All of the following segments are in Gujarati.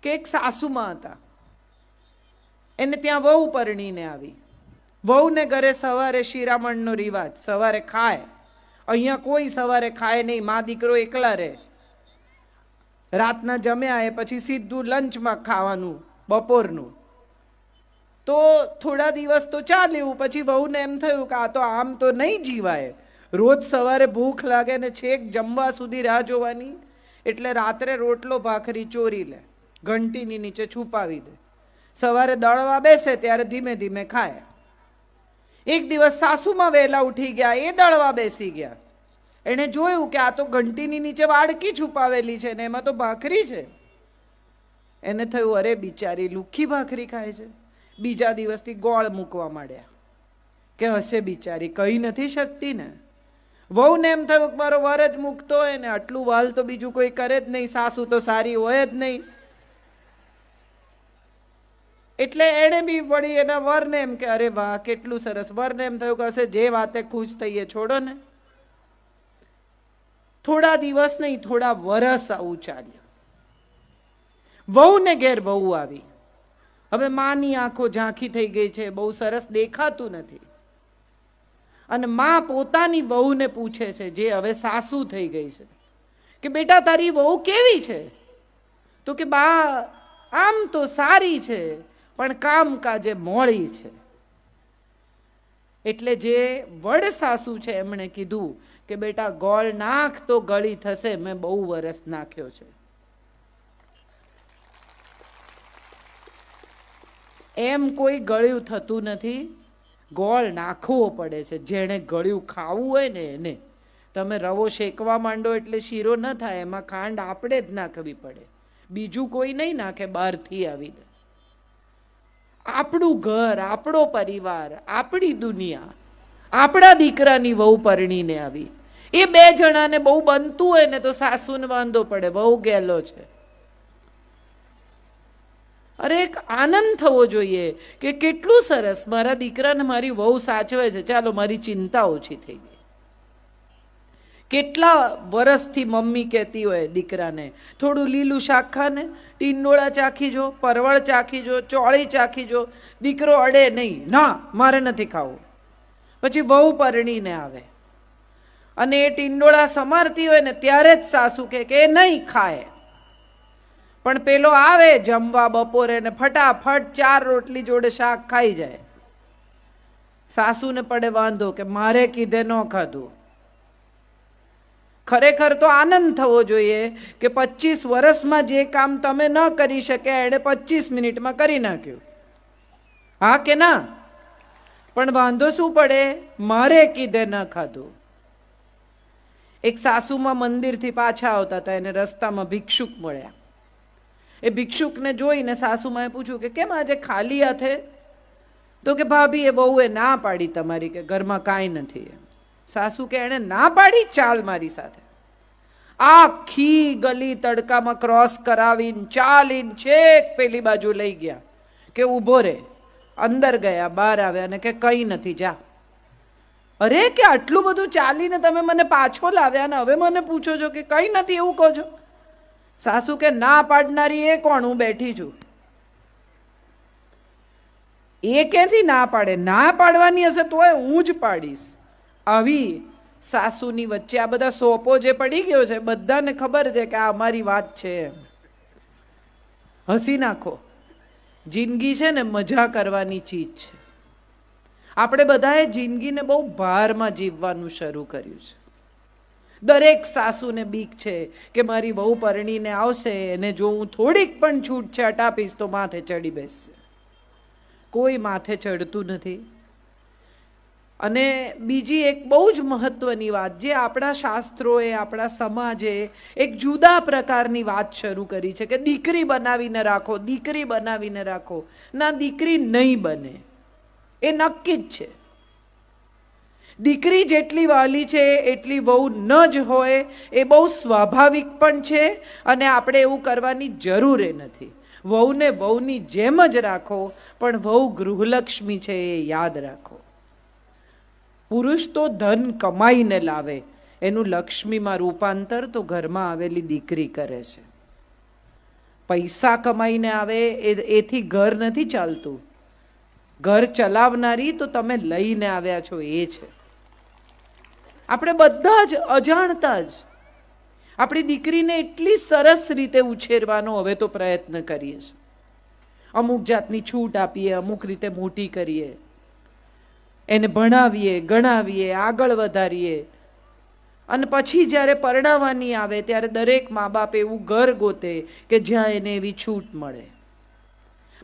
કે એક સાસુમાં હતા, એને ત્યાં વહુ પરણીને આવી. વહુને ઘરે સવારે શિરામણનો રિવાજ, સવારે ખાય. અહીંયા કોઈ સવારે ખાય નહીં, મા દીકરો એકલા રહે. રાતના જમ્યા એ પછી સીધું લંચમાં ખાવાનું બપોરનું. તો થોડા દિવસ તો ચાલ્યું, પછી વહુને એમ થયું કે આ તો આમ તો નહીં જીવાય, રોજ સવારે ભૂખ લાગે ને છેક જમવા સુધી રાહ જોવાની. એટલે રાત્રે રોટલો ભાખરી ચોરી લે, ઘંટીની નીચે છુપાવી દે. સવારે દળવા બેસે ત્યારે ધીમે ધીમે ખાય. એક દિવસ સાસુમાં વહેલા ઉઠી ગયા, એ દળવા બેસી ગયા. એણે જોયું કે આ તો ઘંટીની નીચે વાડકી છુપાવેલી છે ને એમાં તો ભાખરી છે. એને થયું અરે બિચારી લુખ્ખી ભાખરી ખાય છે. બીજા દિવસથી ગોળ મૂકવા માંડ્યા કે હશે બિચારી, કહી નથી શકતી ને. વહુને એમ થયું કે મારો વર જ મૂકતો હોય ને, આટલું વાલ તો બીજું કોઈ કરે જ નહીં, સાસુ તો સારી હોય જ નહીં. એટલે એણે બી વળી એના વરને એમ કે અરે વાહ કેટલું સરસ. વરને એમ થયું કે હશે જે વાતે ખુશ થઈએ, છોડો ને. થોડા દિવસ નહીં, થોડા વરસ આવું ચાલ્યું. વહુને ઘેર વહુ આવી. હવે માની આંખો ઝાંખી થઈ ગઈ છે, બહુ સરસ દેખાતું નથી. અને માં પોતાની વહુને પૂછે છે, જે હવે સાસુ થઈ ગઈ છે, કે બેટા તારી વહુ કેવી છે? તો કે બા આમ તો સારી છે, પણ કામકાજે મોળી છે. એટલે જે વડ સાસુ છે એમણે કીધું કે બેટા ગોળ નાખ તો ગળી થશે, મેં બહુ વરસ નાખ્યો છે. એમ કોઈ ગળ્યું થતું નથી, ગોળ નાખવો પડે છે. જેણે ગળ્યું ખાવું હોય ને એને. તમે રવો શેકવા માંડો એટલે શીરો ન થાય, એમાં ખાંડ આપણે જ નાખવી પડે, બીજું કોઈ નહીં નાખે બહારથી આવીને. આપણું ઘર, આપણો પરિવાર, આપણી દુનિયા, આપણા દીકરાની વહુ પરણીને આવી. એ બે જણાને બહુ બનતું હોય ને તો સાસુને વાંધો પડે, બહુ ગેલો છે. અરે એક આનંદ થવો જોઈએ કે કેટલું સરસ મારા દીકરાને મારી વહુ સાચવે છે, ચાલો મારી ચિંતા ઓછી થઈ ગઈ. કેટલા વર્ષથી મમ્મી કહેતી હોય દીકરાને થોડું લીલું શાક ખાને, ટીંડોળા ચાખી જો, પરવળ ચાખી જો, ચોળી ચાખી જો. દીકરો અડે નહીં, ના મારે નથી ખાવું. પછી વહુ પરણીને આવે અને એ ટીંડોળા સમારતી હોય ને ત્યારે જ સાસુ કે એ નહીં ખાય. પણ પેલો આવે જમવા બપોરે ને ફટાફટ 4 રોટલી જોડે શાક ખાઈ જાય. સાસુને પડે વાંધો કે મારે કીધે ન ખાધું. ખરેખર તો આનંદ થવો જોઈએ કે 25 વર્ષમાં જે કામ તમે ન કરી શક્યા એણે 25 મિનિટમાં કરી નાખ્યું. હા કે ના? પણ વાંધો શું પડે? મારે કીધે ન ખાધું. એક સાસુમાં મંદિરથી પાછા આવતા હતા, એને રસ્તામાં ભિક્ષુક મળ્યા. એ ભિક્ષુકને જોઈને સાસુમાએ પૂછ્યું કે કેમ આજે ખાલી હાથે? તો કે ભાભી એ બહુએ ના પાડી તમારી કે ઘરમાં કાંઈ નથી. સાસુ કે એણે ના પાડી, ચાલ મારી સાથે. આખી ગલી તડકામાં ક્રોસ કરાવીને ચાલીને છેક પેલી બાજુ લઈ ગયા કે ઊભો રે. અંદર ગયા, બહાર આવ્યા ને કે કંઈ નથી, જા. અરે કે આટલું બધું ચાલીને તમે મને પાછો લાવ્યા ને હવે મને પૂછો છો કે કંઈ નથી એવું કહો છો? સાસુ કે ના પાડનારી એ કોણ? હું બેઠી છું. એ ક્યાંથી ના પાડે? ના પાડવાની હશે તોય હું જ પાડીશ. આવી સાસુની વચ્ચે આ બધા સોપો જે પડી ગયો છે, બધાને ખબર છે કે આ અમારી વાત છે. હસી નાખો. જિંદગી છે ને મજા કરવાની ચીજ છે. આપણે બધાએ જિંદગીને બહુ ભારમાં જીવવાનું શરૂ કર્યું છે. દરેક સાસુને બીક છે કે મારી વહુ પરણીને આવશે, એને જો હું થોડીક પણ છૂટછાટ આપીશ તો માથે ચડી બેસશે. કોઈ માથે ચડતું નથી. અને બીજી એક બહુ જ મહત્વની વાત, જે આપણા શાસ્ત્રોએ, આપણા સમાજે એક જુદા પ્રકારની વાત શરૂ કરી છે કે દીકરી બનાવીને રાખો, દીકરી બનાવીને રાખો. ના, દીકરી નહીં બને, એ નક્કી જ છે. દીકરી જેટલી વાલી છે એટલી વહુ ન જ હોય, એ બહુ સ્વાભાવિક પણ છે અને આપણે એવું કરવાની જરૂર નથી. વહુને વહુની જેમ જ રાખો, પણ વહુ ગૃહલક્ષ્મી છે એ યાદ રાખો. પુરુષ તો ધન કમાઈને લાવે, એનું લક્ષ્મીમાં રૂપાંતર તો ઘરમાં આવેલી દીકરી કરે છે. પૈસા કમાઈને આવે એથી ઘર નથી ચાલતું. ઘર ચલાવનારી તો તમે લઈને આવ્યા છો એ છે. આપણે બધા જ અજાણતા જ આપણી દીકરીને એટલી સરસ રીતે ઉછેરવાનો હવે તો પ્રયત્ન કરીએ છીએ. અમુક જાતની છૂટ આપીએ, અમુક રીતે મોટી કરીએ, એને ભણાવીએ, ગણાવીએ, આગળ વધારીએ, અને પછી જ્યારે પરણાવવાની આવે ત્યારે દરેક મા બાપ એવું ઘર ગોતે કે જ્યાં એને એવી છૂટ મળે.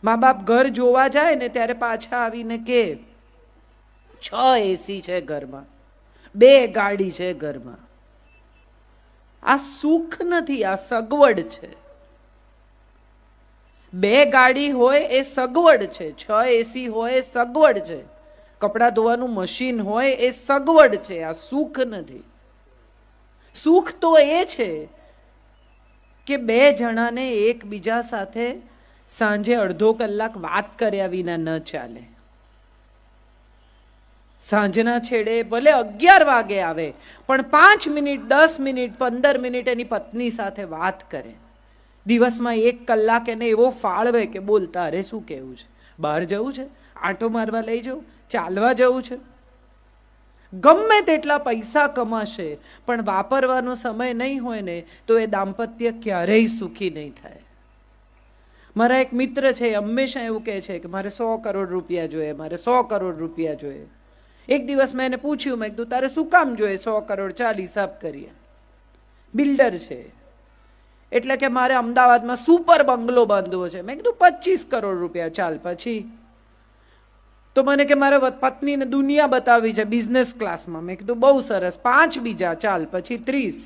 મા બાપ ઘર જોવા જાય ને ત્યારે પાછા આવીને કે 6 એસી છે ઘરમાં, 2 ગાડી છે ઘરમાં. આ સુખ નથી, આ સગવડ છે. 2 ગાડી હોય એ સગવડ છે, 6 એસી હોય એ સગવડ છે, કપડાં ધોવાનું મશીન હોય એ સગવડ છે, આ સુખ નથી. સુખ તો એ છે કે 2 જણાને એકબીજા સાથે સાંજે અડધો કલાક વાત કર્યા વિના ન ચાલે. સાંજના છેડે ભલે 11 વાગે આવે પણ 5 મિનિટ, 10 મિનિટ, 15 મિનિટ એની પત્ની સાથે વાત કરે. દિવસમાં 1 કલાક એને એવો ફાળવે કે બોલ તારે શું કહેવું છે, બહાર જવું છે, આંટો મારવા લઈ જવું, ચાલવા જવું છે. ગમે તેટલા પૈસા કમાશે પણ વાપરવાનો સમય નહીં હોય ને તો એ દાંપત્ય ક્યારેય સુખી નહીં થાય. મારા એક મિત્ર છે, હંમેશા એવું કહે છે કે મારે 100 કરોડ રૂપિયા જોઈએ, મારે 100 કરોડ રૂપિયા જોઈએ. એક દિવસ મેં એને પૂછ્યું, મેં કીધું તારે શું કામ જોઈએ 100 કરોડ, ચાલ હિસાબ કરીએ. બિલ્ડર છે એટલે કે મારે અમદાવાદમાં સુપર બંગલો બાંધવો છે. મેં કીધું 25 કરોડ રૂપિયા, ચાલ પછી. તો મને કે મારે પત્નીને દુનિયા બતાવી છે બિઝનેસ ક્લાસમાં. મેં કીધું બહુ સરસ, 5 બીજા, ચાલ પછી 30.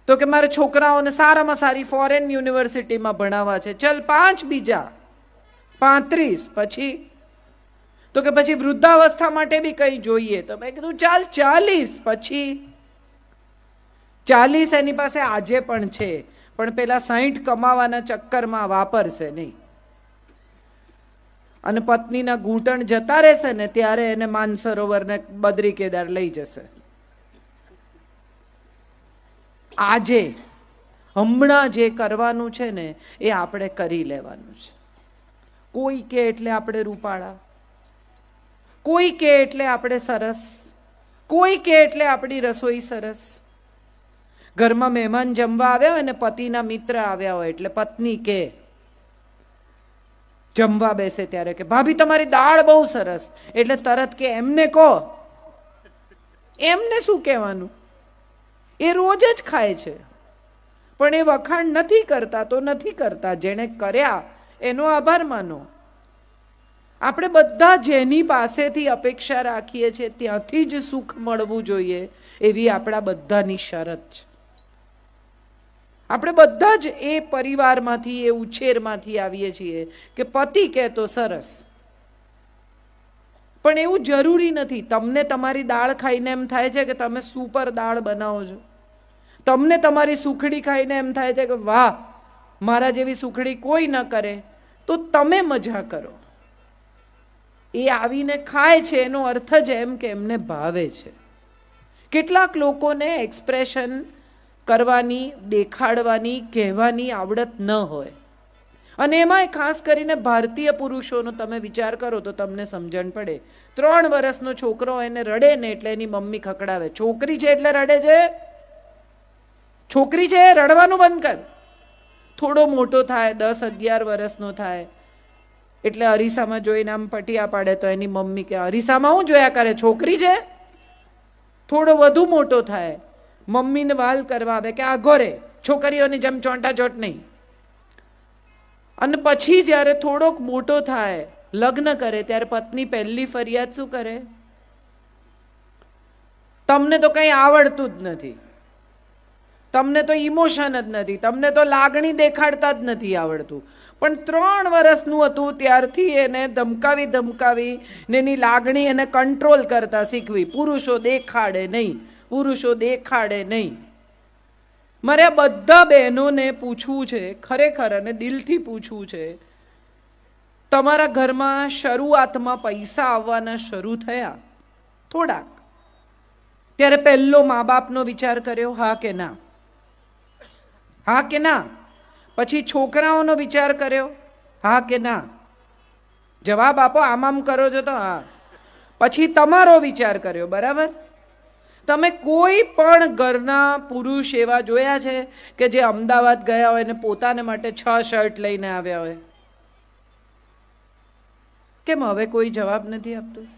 તો કે મારે છોકરાઓને સારામાં સારી ફોરેન યુનિવર્સિટીમાં ભણાવવા છે, ચાલ 5 બીજા, 35. પછી તો કે પછી વૃદ્ધાવસ્થા માટે બી કંઈ જોઈએ. તો મેં કીધું ચાલ 40. પછી 40 એની પાસે આજે પણ છે પણ પેલા 60 કમાવાના ચક્કરમાં વાપરશે નહીં. અને પત્નીના ઘૂંટણ જતા રહેશે ને ત્યારે એને માનસરોવર ને બદ્રી કેદાર લઈ જશે. આજે હમણાં જે કરવાનું છે ને એ આપણે કરી લેવાનું છે. કોઈ કે એટલે આપણે રૂપાળા, કોઈ કે એટલે આપણે સરસ, કોઈ કે એટલે આપણી રસોઈ સરસ. ઘરમાં મહેમાન જમવા આવ્યા હોય ને પતિના મિત્ર આવ્યા હોય એટલે પત્ની કે જમવા બેસે ત્યારે કે ભાભી તમારી દાળ બહુ સરસ, એટલે તરત કે એમને કહો. એમને શું કહેવાનું, એ રોજ જ ખાય છે. પણ એ વખાણ નથી કરતા તો નથી કરતા, જેણે કર્યા એનો આભાર માનો. આપણે બધા જેની પાસેથી અપેક્ષા રાખીએ છીએ ત્યાંથી જ સુખ મળવું જોઈએ એવી આપણા બધાની શરત છે. આપણે બધા જ એ પરિવારમાંથી, એ ઉછેરમાંથી આવીએ છીએ કે પતિ કહે તો સરસ. પણ એવું જરૂરી નથી. તમને તમારી દાળ ખાઈને એમ થાય છે કે તમે સુપર દાળ બનાવો છો, તમને તમારી સુખડી ખાઈને એમ થાય છે કે વાહ મારા જેવી સુખડી કોઈ ન કરે, તો તમે મજા કરો. એ આવીને ખાય છે એનો અર્થ જ એમ કે એમને ભાવે છે. કેટલાક લોકોને એક્સપ્રેશન કરવાની, દેખાડવાની, કહેવાની આવડત ન હોય. અને એમાંય ખાસ કરીને ભારતીય પુરુષોનો તમે વિચાર કરો તો તમને સમજણ પડે. 3 વર્ષનો છોકરો એને રડે ને એટલે એની મમ્મી ખકડાવે, છોકરી છે એટલે રડે છે, છોકરી છે રડવાનું બંધ કર. થોડો મોટો થાય, 10-11 વર્ષનો થાય એટલે અરીસામાં જોઈને આમ પટિયા પાડે તો એની મમ્મી કે અરીસામાં હું જોયા કરે, છોકરી છે. થોડો વધુ મોટો થાય, મમ્મીને વાલ કરવા આવે કે આઘો રે, છોકરીઓની જેમ ચોંટાચોટ નહીં. અને પછી જ્યારે થોડોક મોટો થાય, લગ્ન કરે, ત્યારે પત્ની પહેલી ફરિયાદ શું કરે, તમને તો કંઈ આવડતું જ નથી, તમને તો ઇમોશન જ નથી, તમને તો લાગણી દેખાડતા જ નથી આવડતું. પણ 3 વર્ષનું હતું ત્યારથી એને ધમકાવી ધમકાવી ને એની લાગણી એને કંટ્રોલ કરતા શીખવી. પુરુષો દેખાડે નહીં, પુરુષો દેખાડે નહીં. મારે આ બધા બહેનોને પૂછવું છે, ખરેખર અને દિલથી પૂછવું છે, તમારા ઘરમાં શરૂઆતમાં પૈસા આવવાના શરૂ થયા થોડાક, ત્યારે પહેલો મા બાપનો વિચાર કર્યો હા કે ના? હા કે ના? પછી છોકરાઓનો વિચાર કર્યો? હા કે ના? જવાબ આપો. આમ કરો છો તો હા. પછી તમારો વિચાર કર્યો, બરાબર? તમે કોઈ પણ ઘરના પુરુષ એવા જોયા છે કે જે અમદાવાદ ગયા હોય ને પોતાને માટે 6 શર્ટ લઈને આવ્યા હોય? કેમ હવે કોઈ જવાબ નથી આપતું?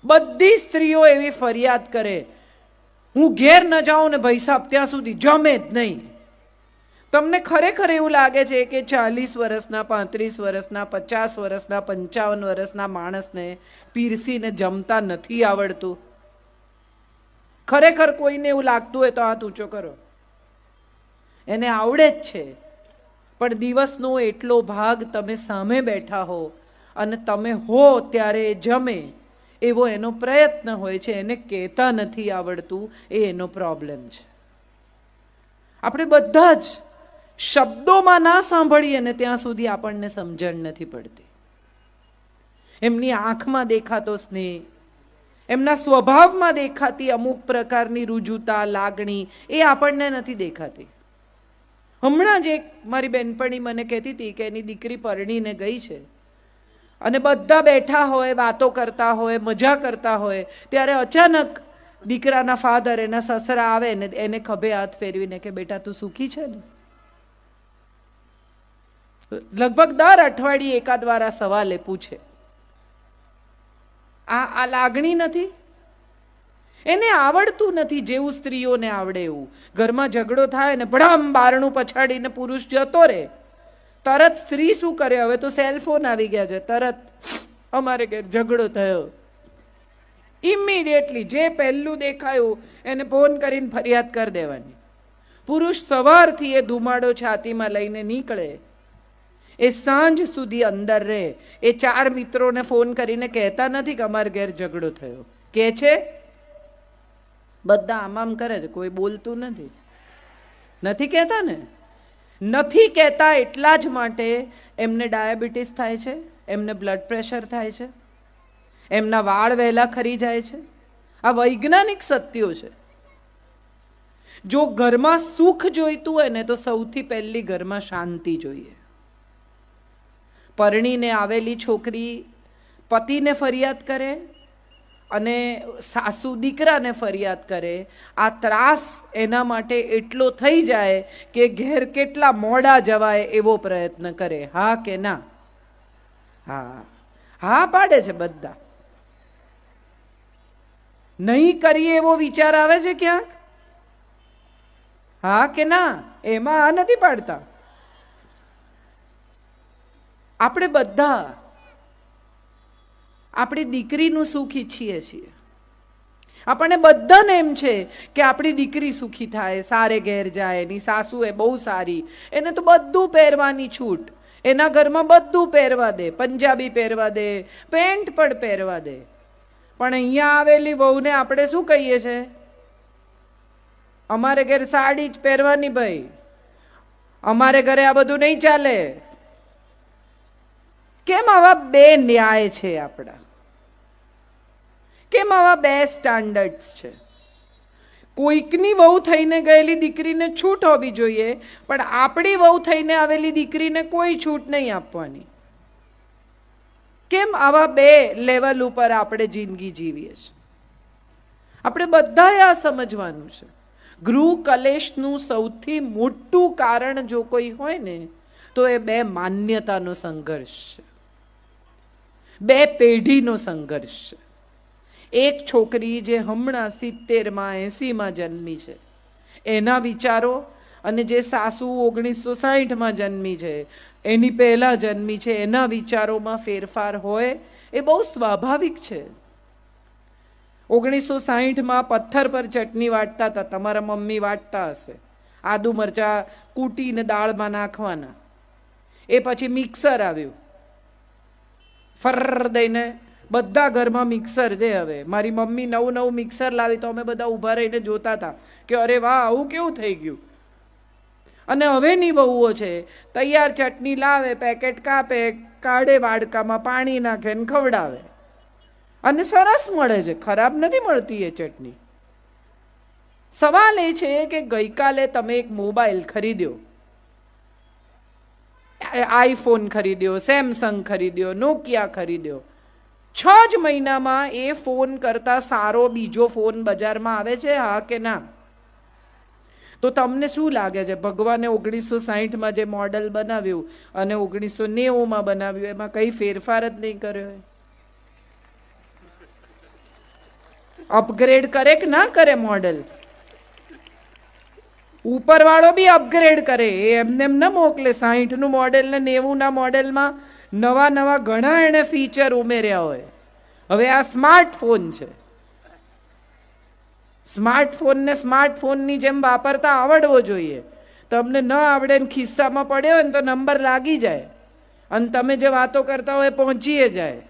બધી સ્ત્રીઓ એવી ફરિયાદ કરે, હું ઘેર ન જાઉં ને ભાઈ સાહેબ ત્યાં સુધી જમે જ નહીં. તમને ખરેખર એવું લાગે છે કે 40 વર્ષના, 35 વર્ષના, 50 વર્ષના, 55 વર્ષના માણસને પીરસીને જમતા નથી આવડતું? ખરેખર કોઈને એવું લાગતું હોય તો હાથ ઊંચો કરો. એને આવડે જ છે, પણ દિવસનો એટલો ભાગ તમે સામે બેઠા હો અને તમે હો ત્યારે એ જમે એવો એનો પ્રયત્ન હોય છે. એને કહેતા નથી આવડતું, એ એનો પ્રોબ્લેમ છે. આપણે બધા જ શબ્દોમાં ના સાંભળીએ ને ત્યાં સુધી આપણને સમજણ નથી પડતી. એમની આંખમાં દેખાતો સ્નેહ, એમના સ્વભાવમાં દેખાતી અમુક પ્રકારની રુજુતા, લાગણી, એ આપણને નથી દેખાતી. હમણાં જ એક મારી બેનપણી મને કહેતી હતી કે એની દીકરી પરણીને ગઈ છે અને બધા બેઠા હોય, વાતો કરતા હોય, મજા કરતા હોય, ત્યારે અચાનક દીકરાના ફાધર, એના સસરા આવે ને એને ખભે હાથ ફેરવીને કે બેટા તું સુખી છે ને? લગભગ દર અઠવાડિયે એકાદ વાર આ સવાલ એ પૂછે. આ લાગણી નથી? એને આવડતું નથી જેવું સ્ત્રીઓને આવડે એવું. ઘરમાં ઝઘડો થાય ને ભડામ બારણું પછાડીને પુરુષ જતો રહે, તરત સ્ત્રી શું કરે? હવે તો સેલફોન આવી ગયા છે, તરત અમારે ઘેર ઝઘડો થયો, ઇમિડિયેટલી જે પહેલું દેખાયું એને ફોન કરીને ફરિયાદ કરી દેવાની. પુરુષ સવારથી એ ધુમાડો છાતીમાં લઈને નીકળે, એ સાંજ સુધી અંદર રહે. એ 4 મિત્રોને ફોન કરીને કહેતા નથી કે અમારે ઘેર ઝઘડો થયો. કે છે? બધા આમ કરે છે, કોઈ બોલતું નથી. નથી કહેતા ને? નથી કહેતા એટલા જ માટે એમને ડાયાબિટીસ થાય છે, એમને બ્લડ પ્રેશર થાય છે, એમના વાળ વહેલા ખરી જાય છે. આ વૈજ્ઞાનિક સત્યો છે. જો ઘરમાં સુખ જોઈતું હોય ને તો સૌથી પહેલી ઘરમાં શાંતિ જોઈએ. પરણીને આવેલી છોકરી પતિને ફરિયાદ કરે અને સાસુ દીકરાને ફરિયાદ કરે. આ ત્રાસ એના માટે એટલો થઈ જાય કે ઘેર કેટલા મોડા જવાય એવો પ્રયત્ન કરે. હા કે ના? હા, હા પાડે છે બધા. નહીં કરીએ એવો વિચાર આવે છે ક્યાંક? હા કે ના? એમાં આ નથી પાડતા. આપણે બધા આપણી દીકરીનું સુખ ઈચ્છીએ છીએ. આપણને બધાને એમ છે કે આપણી દીકરી સુખી થાય, સારે ઘેર જાય, એની સાસુ એ બહુ સારી, એને તો બધું પહેરવાની છૂટ, એના ઘરમાં બધું પહેરવા દે, પંજાબી પહેરવા દે, પેન્ટ પણ પહેરવા દે. પણ અહીંયા આવેલી વહુને આપણે શું કહીએ છીએ? અમારે ઘેર સાડી જ પહેરવાની ભાઈ, અમારે ઘરે આ બધું નહીં ચાલે. કેમ આવા બે ન્યાય છે આપણા? કેમ આવા બે સ્ટાન્ડર્ડ્સ છે? કોઈકની વહુ થઈને ગયેલી દીકરીને છૂટ હોવી જોઈએ, પણ આપણી વહુ થઈને આવેલી દીકરીને કોઈ છૂટ નહીં આપવાની. કેમ આવા બે લેવલ ઉપર આપણે જિંદગી જીવીએ છીએ? આપણે બધાએ આ સમજવાનું છે. ગૃહ કલેશનું સૌથી મોટું કારણ જો કોઈ હોય ને તો એ બે માન્યતાનો સંઘર્ષ છે, બે પેઢીનો સંઘર્ષ છે. એક છોકરી જે હમણાં 70માં 80માં જન્મી છે, એના વિચારો, અને જે સાસુ 1960માં જન્મી છે, એની પહેલા જન્મી છે, એના વિચારોમાં ફેરફાર હોય એ બહુ સ્વાભાવિક છે. 1960માં પથ્થર પર ચટણી વાટતા હતા, તમારા મમ્મી વાટતા હશે. આદુ મરચા કૂટીને દાળમાં નાખવાના. એ પછી મિક્સર આવ્યું, ફર દઈને બધા ઘરમાં મિક્સર છે. હવે મારી મમ્મી નવું મિક્સર લાવી તો અમે બધા ઊભા રહીને જોતા હતા કે અરે વાહ, આવું કેવું થઈ ગયું. અને હવેની વહુઓ છે, તૈયાર ચટણી લાવે, પેકેટ કાપે, કાઢે, વાડકામાં પાણી નાખે ને ખવડાવે, અને સરસ મળે છે, ખરાબ નથી મળતી એ ચટણી. સવાલ એ છે કે ગઈકાલે તમે એક મોબાઈલ ખરીદ્યો, આઈફોન ખરીદ્યો, સેમસંગ ખરીદ્યો, નોકિયા ખરીદ્યો, 6 જ મહિનામાં એ ફોન કરતા સારો બીજો ફોન બજારમાં આવે છે, હા કે ના? તો તમને શું લાગે છે, ભગવાને 1960માં જે મોડલ બનાવ્યું અને 1990માં બનાવ્યું એમાં કઈ ફેરફાર જ નહીં કર્યો? અપગ્રેડ કરે કે ના કરે મોડલ? ઉપરવાળો બી અપગ્રેડ કરે, એમને એમ ન મોકલે. 60નું મોડેલ ને 90ના મોડેલમાં નવા નવા ઘણા એને ફીચર ઉમેર્યા હોય. હવે આ સ્માર્ટફોન છે, સ્માર્ટફોનને સ્માર્ટફોનની જેમ વાપરતા આવડવો જોઈએ. તમને ન આવડે ને ખિસ્સામાં પડ્યો હોય ને તો નંબર લાગી જાય અને તમે જે વાતો કરતા હોય પહોંચીએ જાય.